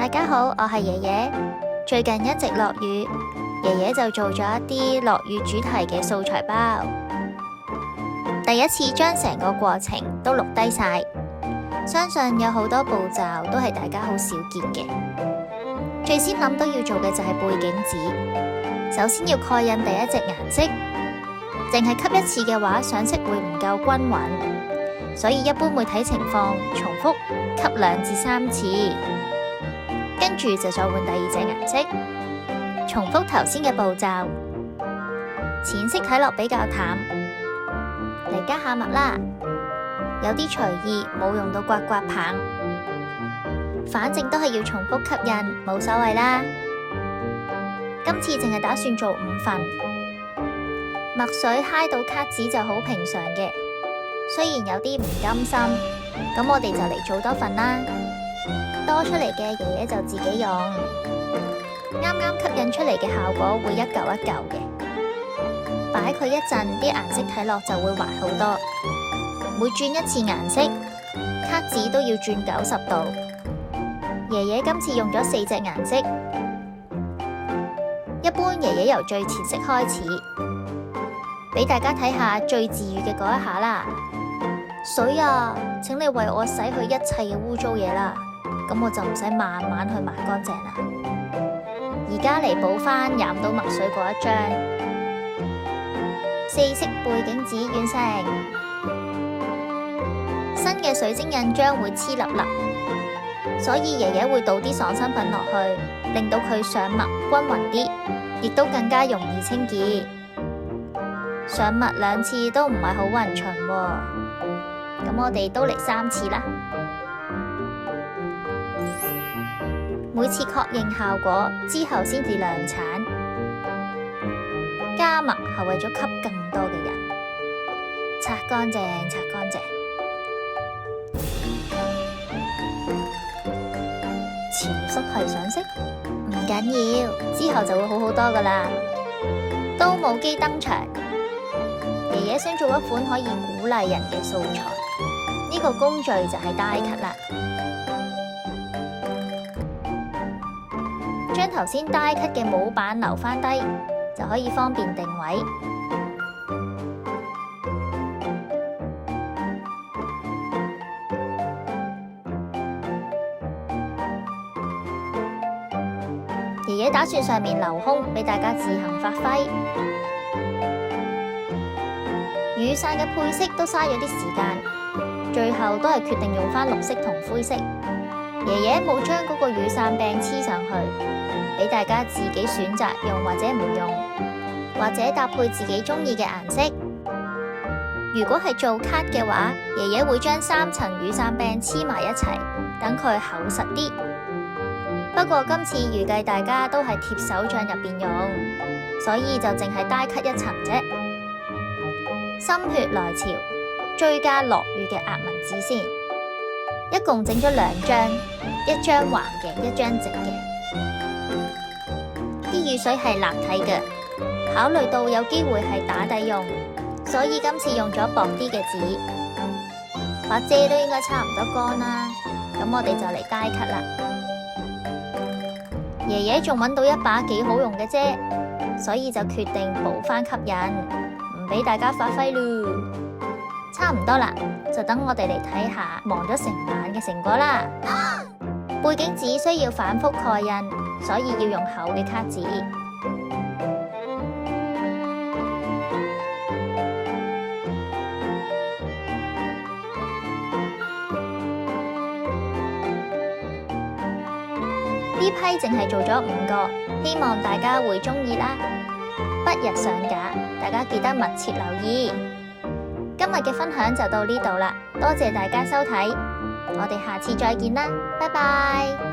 大家好，我係爺爺。最近一直落雨，爺爺就做咗一啲落雨主題嘅素材包。第一次將成個過程都錄低晒，相信有好多步驟都係大家好少見嘅。最先諗到要做嘅就係背景紙，首先要蓋印第一隻顏色，淨係吸一次嘅話，上色會唔夠均勻，所以一般會睇情況重複吸2至3次。跟住就再換第二隻顏色，重複頭先嘅步驟。淺色睇落比較淡，嚟加下墨啦。有啲隨意，冇用到刮刮棒，反正都係要重複吸印，冇所謂啦。今次淨係打算做5份，墨水揩到卡紙就好平常嘅，雖然有啲唔甘心，咁我哋就嚟做多份啦。多出嚟嘅爺爺就自己用，啱啱吸引出嚟嘅效果會一嚿一嚿嘅，擺佢一陣，啲顏色睇落就會滑好多。每轉一次顏色，卡紙都要轉90度。爺爺今次用咗4隻顏色，一般爺爺由最淺色開始，俾大家睇下最治癒嘅嗰一下啦。水啊，請你為我洗去一切嘅污糟嘢啦。咁我就唔使慢慢去抹乾淨啦。而家嚟補翻染到墨水嗰一張4色背景紙完成。新嘅水晶印章會黐粒粒，所以爺爺會倒啲爽身粉落去，令到佢上墨均勻啲，亦都更加容易清潔。上墨2次都唔係好勻循喎，咁我哋都嚟3次啦。每次確認效果之後先至量產，加墨係為咗吸更多嘅人。擦乾淨，擦乾淨。潮濕係上色，唔緊要，之後就會好好多噶啦。都冇機登場，爺爺想做一款可以鼓勵人嘅素材，呢個工序就係die cut啦。將頭先die cut嘅模板留返低，就可以方便定位。爺爺打算上面留空，俾大家自行發揮。雨傘嘅配色都嘥咗啲時間，最後都係決定用返綠色同灰色。爺爺冇將嗰個雨傘柄黐上去，俾大家自己選擇用或者唔用，或者搭配自己中意嘅顏色。如果係做卡嘅話，爺爺會將3層雨傘柄黐埋一齊，等佢厚實啲。不過今次預計大家都係貼手掌入邊用，所以就淨係die cut1層啫。心血來潮，追加落雨嘅壓紋紙先。一共整咗2張，一張橫嘅，一張直嘅。啲雨水係立體嘅，考慮到有機會係打底用，所以今次用咗薄啲嘅紙。把遮都應該差唔多乾啦，咁我哋就嚟die cut啦。爺爺仲揾到一把幾好用嘅遮，所以就決定補返吸引，唔俾大家發揮嚕。差唔多啦，就等我哋嚟睇下忙咗成晚嘅成果啦。背景紙需要反覆蓋印，所以要用厚嘅卡紙。呢批淨係做咗5個，希望大家會鍾意啦。不日上架，大家記得密切留意。今日嘅分享就到呢度啦，多謝大家收睇，我哋下次再見啦，拜拜。